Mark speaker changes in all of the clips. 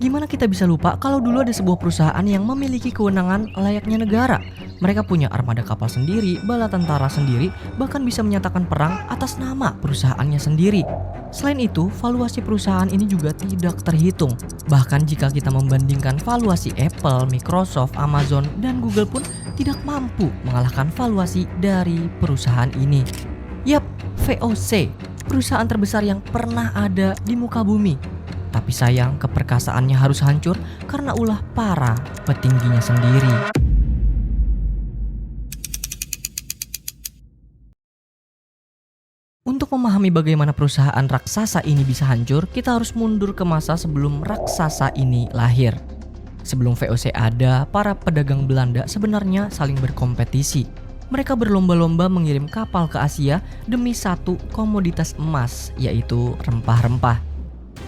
Speaker 1: Gimana kita bisa lupa kalau dulu ada sebuah perusahaan yang memiliki kewenangan layaknya negara? Mereka punya armada kapal sendiri, bala tentara sendiri, bahkan bisa menyatakan perang atas nama perusahaannya sendiri. Selain itu, valuasi perusahaan ini juga tidak terhitung. Bahkan jika kita membandingkan valuasi Apple, Microsoft, Amazon, dan Google pun tidak mampu mengalahkan valuasi dari perusahaan ini. Yap, VOC, perusahaan terbesar yang pernah ada di muka bumi. Tapi sayang, keperkasaannya harus hancur karena ulah para petingginya sendiri. Untuk memahami bagaimana perusahaan raksasa ini bisa hancur, kita harus mundur ke masa sebelum raksasa ini lahir. Sebelum VOC ada, para pedagang Belanda sebenarnya saling berkompetisi. Mereka berlomba-lomba mengirim kapal ke Asia demi satu komoditas emas, yaitu rempah-rempah.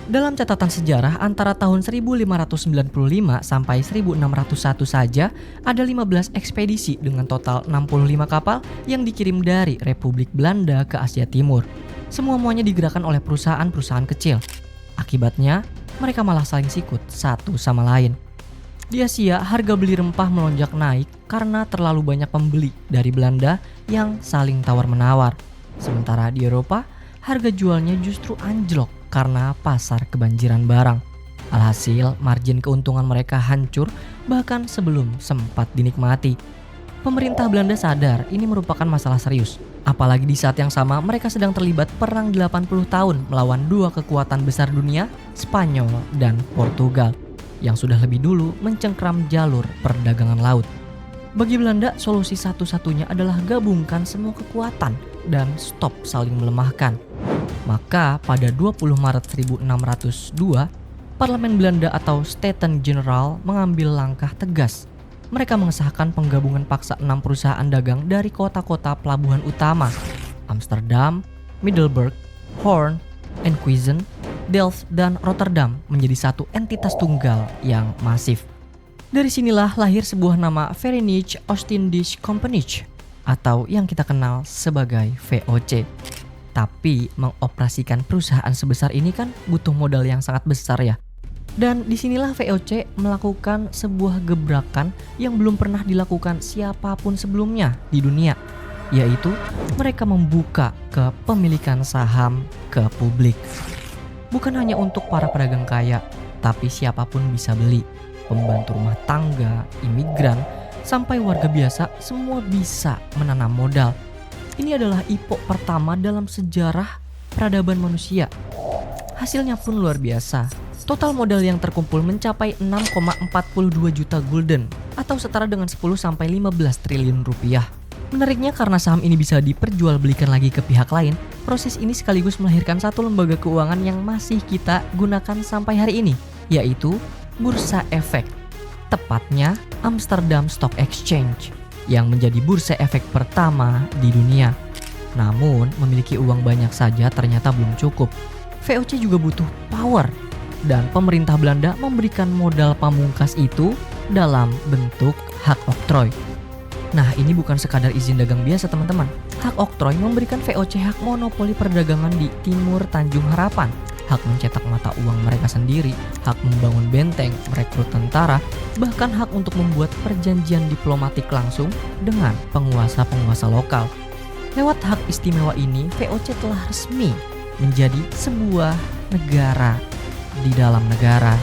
Speaker 1: Dalam catatan sejarah, antara tahun 1595 sampai 1601 saja, ada 15 ekspedisi dengan total 65 kapal yang dikirim dari Republik Belanda ke Asia Timur. Semua-muanya digerakkan oleh perusahaan-perusahaan kecil. Akibatnya, mereka malah saling sikut satu sama lain. Di Asia, harga beli rempah melonjak naik karena terlalu banyak pembeli dari Belanda yang saling tawar-menawar. Sementara di Eropa, harga jualnya justru anjlok karena pasar kebanjiran barang. Alhasil, margin keuntungan mereka hancur bahkan sebelum sempat dinikmati. Pemerintah Belanda sadar ini merupakan masalah serius. Apalagi di saat yang sama mereka sedang terlibat perang 80 tahun melawan dua kekuatan besar dunia, Spanyol dan Portugal, yang sudah lebih dulu mencengkram jalur perdagangan laut. Bagi Belanda, solusi satu-satunya adalah gabungkan semua kekuatan dan stop saling melemahkan. Maka pada 20 Maret 1602, Parlemen Belanda atau Staten General mengambil langkah tegas. Mereka mengesahkan penggabungan paksa 6 perusahaan dagang dari kota-kota pelabuhan utama, Amsterdam, Middelburg, Hoorn, Enkhuizen, Delft, dan Rotterdam menjadi satu entitas tunggal yang masif. Dari sinilah lahir sebuah nama Verenigde Oostindische Compagnie atau yang kita kenal sebagai VOC. Tapi mengoperasikan perusahaan sebesar ini kan butuh modal yang sangat besar ya. Dan disinilah VOC melakukan sebuah gebrakan yang belum pernah dilakukan siapapun sebelumnya di dunia, yaitu mereka membuka kepemilikan saham ke publik. Bukan hanya untuk para pedagang kaya, tapi siapapun bisa beli. Pembantu rumah tangga, imigran, sampai warga biasa semua bisa menanam modal. Ini adalah IPO pertama dalam sejarah peradaban manusia. Hasilnya pun luar biasa. Total modal yang terkumpul mencapai 6,42 juta gulden atau setara dengan 10-15 triliun rupiah. Menariknya karena saham ini bisa diperjualbelikan lagi ke pihak lain, proses ini sekaligus melahirkan satu lembaga keuangan yang masih kita gunakan sampai hari ini, yaitu Bursa Efek. Tepatnya Amsterdam Stock Exchange, yang menjadi bursa efek pertama di dunia. Namun, memiliki uang banyak saja ternyata belum cukup. VOC juga butuh power, dan pemerintah Belanda memberikan modal pamungkas itu dalam bentuk hak oktrooi. Nah, ini bukan sekadar izin dagang biasa teman-teman. Hak oktrooi memberikan VOC hak monopoli perdagangan di Timur Tanjung Harapan, hak mencetak mata uang mereka sendiri, hak membangun benteng, merekrut tentara, bahkan hak untuk membuat perjanjian diplomatik langsung dengan penguasa-penguasa lokal. Lewat hak istimewa ini, VOC telah resmi menjadi sebuah negara di dalam negara.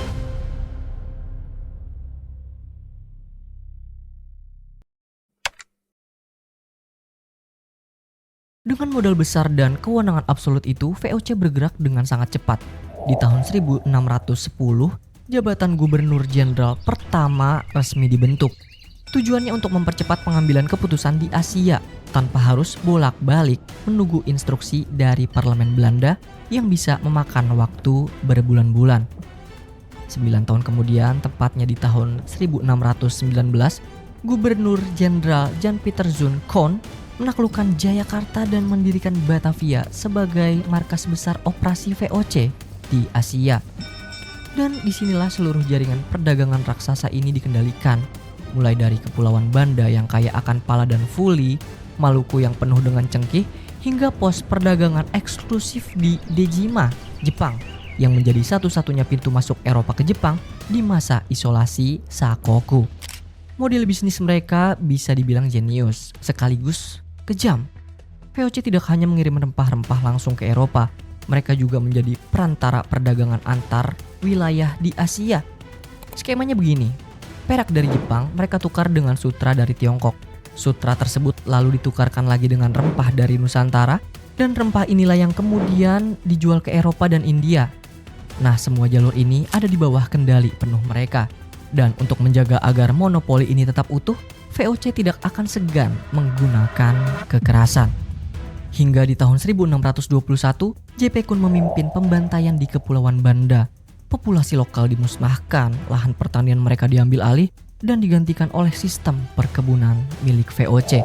Speaker 1: Dengan modal besar dan kewenangan absolut itu, VOC bergerak dengan sangat cepat. Di tahun 1610, jabatan Gubernur Jenderal pertama resmi dibentuk. Tujuannya untuk mempercepat pengambilan keputusan di Asia tanpa harus bolak-balik menunggu instruksi dari Parlemen Belanda yang bisa memakan waktu berbulan-bulan. 9 tahun kemudian, tepatnya di tahun 1619, Gubernur Jenderal Jan-Pieter Zoon Koon menaklukkan Jayakarta dan mendirikan Batavia sebagai markas besar operasi VOC di Asia. Dan disinilah seluruh jaringan perdagangan raksasa ini dikendalikan, mulai dari Kepulauan Banda yang kaya akan pala dan fuli, Maluku yang penuh dengan cengkih, hingga pos perdagangan eksklusif di Dejima, Jepang, yang menjadi satu-satunya pintu masuk Eropa ke Jepang di masa isolasi Sakoku. Model bisnis mereka bisa dibilang jenius, sekaligus kejam. VOC tidak hanya mengirim rempah-rempah langsung ke Eropa, mereka juga menjadi perantara perdagangan antar wilayah di Asia. Skemanya begini, perak dari Jepang mereka tukar dengan sutra dari Tiongkok. Sutra tersebut lalu ditukarkan lagi dengan rempah dari Nusantara, dan rempah inilah yang kemudian dijual ke Eropa dan India. Nah, semua jalur ini ada di bawah kendali penuh mereka. Dan untuk menjaga agar monopoli ini tetap utuh, VOC tidak akan segan menggunakan kekerasan. Hingga di tahun 1621, JP Kun memimpin pembantaian di Kepulauan Banda. Populasi lokal dimusnahkan, lahan pertanian mereka diambil alih, dan digantikan oleh sistem perkebunan milik VOC.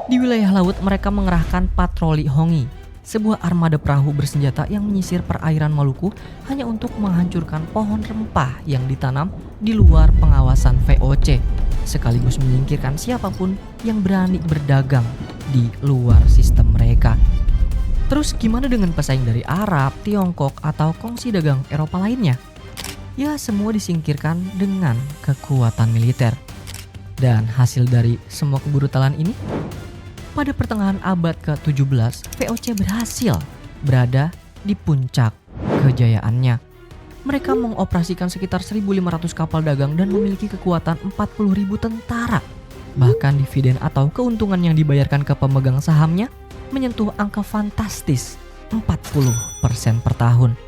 Speaker 1: Di wilayah laut mereka mengerahkan patroli Hongi, sebuah armada perahu bersenjata yang menyisir perairan Maluku hanya untuk menghancurkan pohon rempah yang ditanam di luar pengawasan VOC, sekaligus menyingkirkan siapapun yang berani berdagang di luar sistem mereka. Terus gimana dengan pesaing dari Arab, Tiongkok, atau kongsi dagang Eropa lainnya? Ya, semua disingkirkan dengan kekuatan militer. Dan hasil dari semua kebrutalan ini, pada pertengahan abad ke-17, VOC berhasil berada di puncak kejayaannya. Mereka mengoperasikan sekitar 1.500 kapal dagang dan memiliki kekuatan 40.000 tentara. Bahkan dividen atau keuntungan yang dibayarkan ke pemegang sahamnya menyentuh angka fantastis 40% per tahun.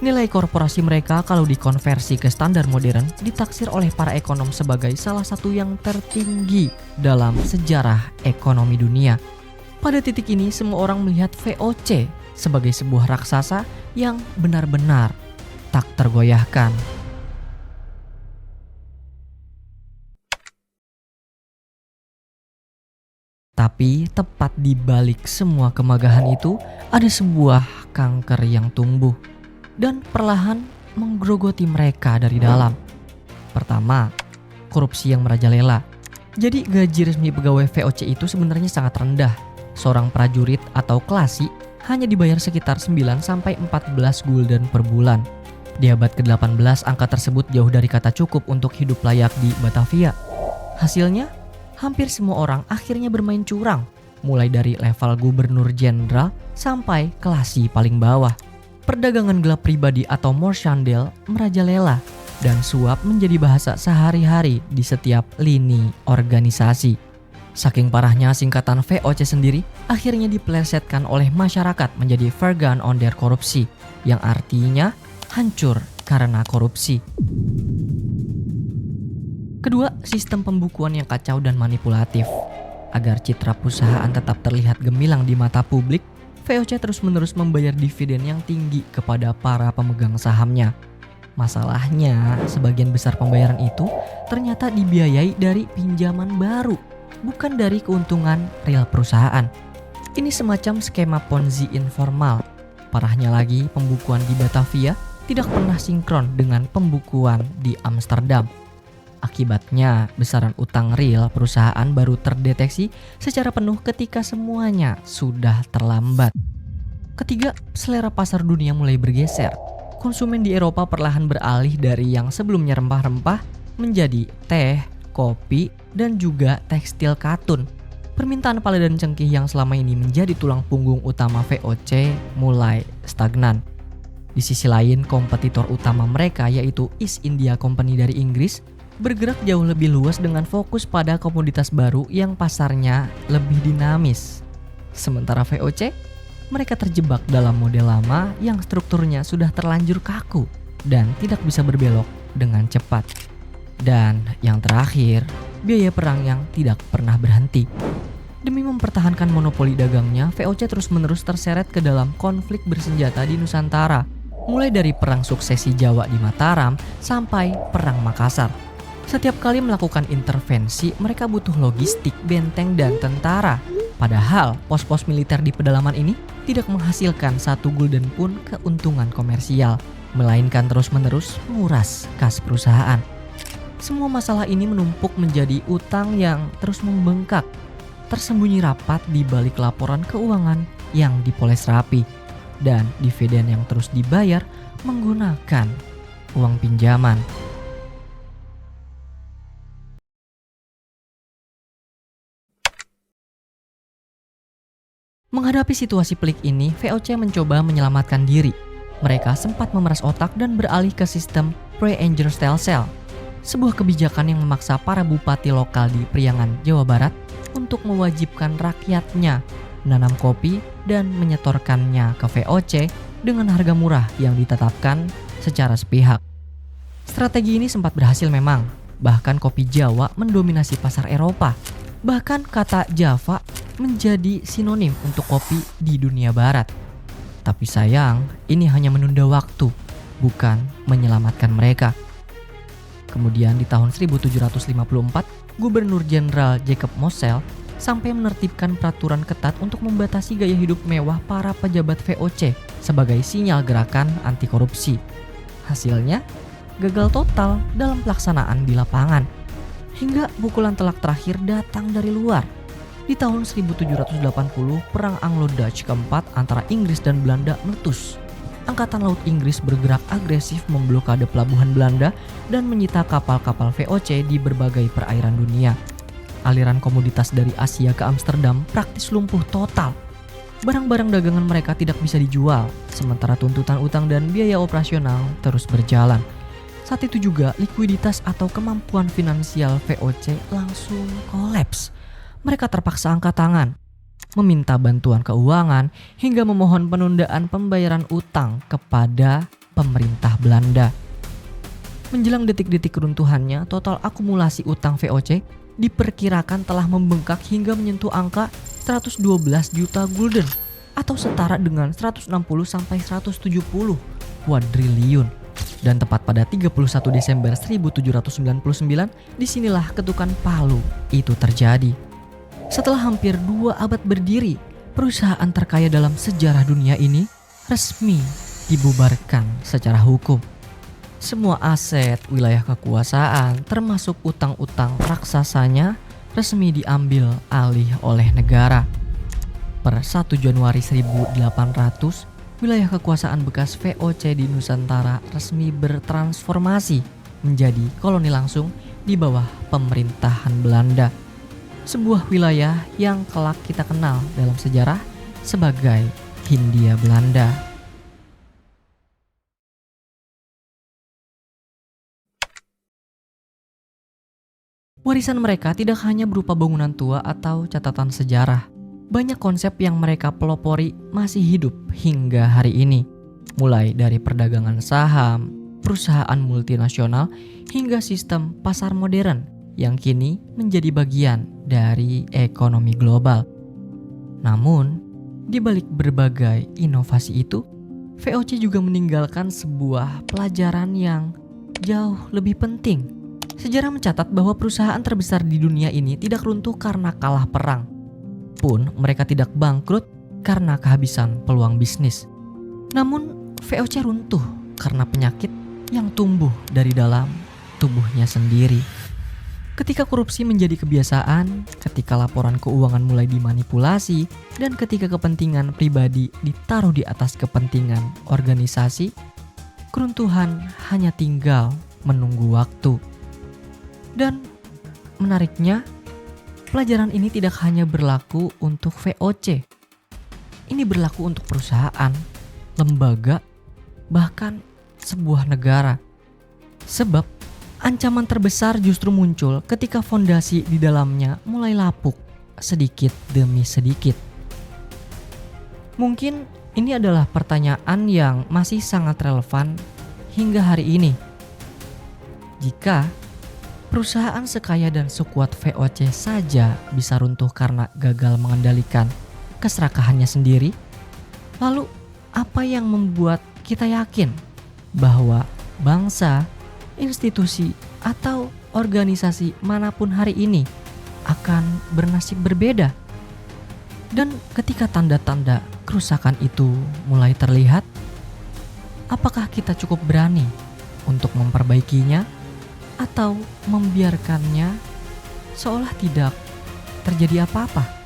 Speaker 1: Nilai korporasi mereka kalau dikonversi ke standar modern ditaksir oleh para ekonom sebagai salah satu yang tertinggi dalam sejarah ekonomi dunia. Pada titik ini semua orang melihat VOC sebagai sebuah raksasa yang benar-benar tak tergoyahkan. Tapi tepat di balik semua kemegahan itu ada sebuah kanker yang tumbuh dan perlahan menggerogoti mereka dari dalam. Pertama, korupsi yang merajalela. Jadi gaji resmi pegawai VOC itu sebenarnya sangat rendah. Seorang prajurit atau klasi hanya dibayar sekitar 9-14 gulden per bulan. Di abad ke-18 angka tersebut jauh dari kata cukup untuk hidup layak di Batavia. Hasilnya, hampir semua orang akhirnya bermain curang, mulai dari level gubernur jenderal sampai klasi paling bawah. Perdagangan gelap pribadi atau morshandel merajalela dan suap menjadi bahasa sehari-hari di setiap lini organisasi. Saking parahnya singkatan VOC sendiri akhirnya dipelesetkan oleh masyarakat menjadi Vergaan onder korupsi, yang artinya hancur karena korupsi. Kedua, sistem pembukuan yang kacau dan manipulatif. Agar citra perusahaan tetap terlihat gemilang di mata publik, VOC terus-menerus membayar dividen yang tinggi kepada para pemegang sahamnya. Masalahnya, sebagian besar pembayaran itu ternyata dibiayai dari pinjaman baru, bukan dari keuntungan real perusahaan. Ini semacam skema Ponzi informal. Parahnya lagi, pembukuan di Batavia tidak pernah sinkron dengan pembukuan di Amsterdam. Akibatnya, besaran utang real perusahaan baru terdeteksi secara penuh ketika semuanya sudah terlambat. Ketiga, selera pasar dunia mulai bergeser. Konsumen di Eropa perlahan beralih dari yang sebelumnya rempah-rempah menjadi teh, kopi, dan juga tekstil katun. Permintaan pala dan cengkih yang selama ini menjadi tulang punggung utama VOC mulai stagnan. Di sisi lain, kompetitor utama mereka yaitu East India Company dari Inggris bergerak jauh lebih luas dengan fokus pada komoditas baru yang pasarnya lebih dinamis. Sementara VOC, mereka terjebak dalam model lama yang strukturnya sudah terlanjur kaku dan tidak bisa berbelok dengan cepat. Dan yang terakhir, biaya perang yang tidak pernah berhenti. Demi mempertahankan monopoli dagangnya, VOC terus-menerus terseret ke dalam konflik bersenjata di Nusantara, mulai dari perang suksesi Jawa di Mataram sampai perang Makassar. Setiap kali melakukan intervensi, mereka butuh logistik, benteng, dan tentara. Padahal, pos-pos militer di pedalaman ini tidak menghasilkan 1 gulden pun keuntungan komersial, melainkan terus-menerus menguras kas perusahaan. Semua masalah ini menumpuk menjadi utang yang terus membengkak, tersembunyi rapat di balik laporan keuangan yang dipoles rapi, dan dividen yang terus dibayar menggunakan uang pinjaman. Menghadapi situasi pelik ini, VOC mencoba menyelamatkan diri. Mereka sempat memeras otak dan beralih ke sistem Pre-Anger Style Cell, sebuah kebijakan yang memaksa para bupati lokal di Priangan, Jawa Barat untuk mewajibkan rakyatnya menanam kopi dan menyetorkannya ke VOC dengan harga murah yang ditetapkan secara sepihak. Strategi ini sempat berhasil memang, bahkan kopi Jawa mendominasi pasar Eropa. Bahkan kata Java menjadi sinonim untuk kopi di dunia barat. Tapi sayang, ini hanya menunda waktu, bukan menyelamatkan mereka. Kemudian di tahun 1754, Gubernur Jenderal Jacob Mosel sampai menertibkan peraturan ketat untuk membatasi gaya hidup mewah para pejabat VOC sebagai sinyal gerakan anti korupsi. Hasilnya, gagal total dalam pelaksanaan di lapangan. Hingga pukulan telak terakhir datang dari luar. Di tahun 1780, Perang Anglo-Dutch keempat antara Inggris dan Belanda meletus. Angkatan Laut Inggris bergerak agresif memblokade pelabuhan Belanda dan menyita kapal-kapal VOC di berbagai perairan dunia. Aliran komoditas dari Asia ke Amsterdam praktis lumpuh total. Barang-barang dagangan mereka tidak bisa dijual, sementara tuntutan utang dan biaya operasional terus berjalan. Saat itu juga likuiditas atau kemampuan finansial VOC langsung kolaps. Mereka terpaksa angkat tangan, meminta bantuan keuangan hingga memohon penundaan pembayaran utang kepada pemerintah Belanda. Menjelang detik-detik keruntuhannya, total akumulasi utang VOC diperkirakan telah membengkak hingga menyentuh angka 112 juta gulden atau setara dengan 160 sampai 170 kuadriliun. Dan tepat pada 31 Desember 1799, disinilah ketukan palu itu terjadi. Setelah hampir 2 abad berdiri, perusahaan terkaya dalam sejarah dunia ini resmi dibubarkan secara hukum. Semua aset wilayah kekuasaan, termasuk utang-utang raksasanya, resmi diambil alih oleh negara. Per 1 Januari 1800, wilayah kekuasaan bekas VOC di Nusantara resmi bertransformasi menjadi koloni langsung di bawah pemerintahan Belanda. Sebuah wilayah yang kelak kita kenal dalam sejarah sebagai Hindia Belanda. Warisan mereka tidak hanya berupa bangunan tua atau catatan sejarah. Banyak konsep yang mereka pelopori masih hidup hingga hari ini. Mulai dari perdagangan saham, perusahaan multinasional, hingga sistem pasar modern yang kini menjadi bagian dari ekonomi global. Namun, di balik berbagai inovasi itu, VOC juga meninggalkan sebuah pelajaran yang jauh lebih penting. Sejarah mencatat bahwa perusahaan terbesar di dunia ini tidak runtuh karena kalah perang. Pun mereka tidak bangkrut karena kehabisan peluang bisnis. Namun VOC runtuh karena penyakit yang tumbuh dari dalam tubuhnya sendiri. Ketika korupsi menjadi kebiasaan, ketika laporan keuangan mulai dimanipulasi, dan ketika kepentingan pribadi ditaruh di atas kepentingan organisasi, keruntuhan hanya tinggal menunggu waktu. Dan menariknya, pelajaran ini tidak hanya berlaku untuk VOC. Ini berlaku untuk perusahaan, lembaga, bahkan sebuah negara. Sebab ancaman terbesar justru muncul ketika fondasi di dalamnya mulai lapuk sedikit demi sedikit. Mungkin ini adalah pertanyaan yang masih sangat relevan hingga hari ini. Jika perusahaan sekaya dan sekuat VOC saja bisa runtuh karena gagal mengendalikan keserakahannya sendiri, lalu apa yang membuat kita yakin bahwa bangsa, institusi, atau organisasi manapun hari ini akan bernasib berbeda? Dan ketika tanda-tanda kerusakan itu mulai terlihat, apakah kita cukup berani untuk memperbaikinya atau membiarkannya seolah tidak terjadi apa-apa?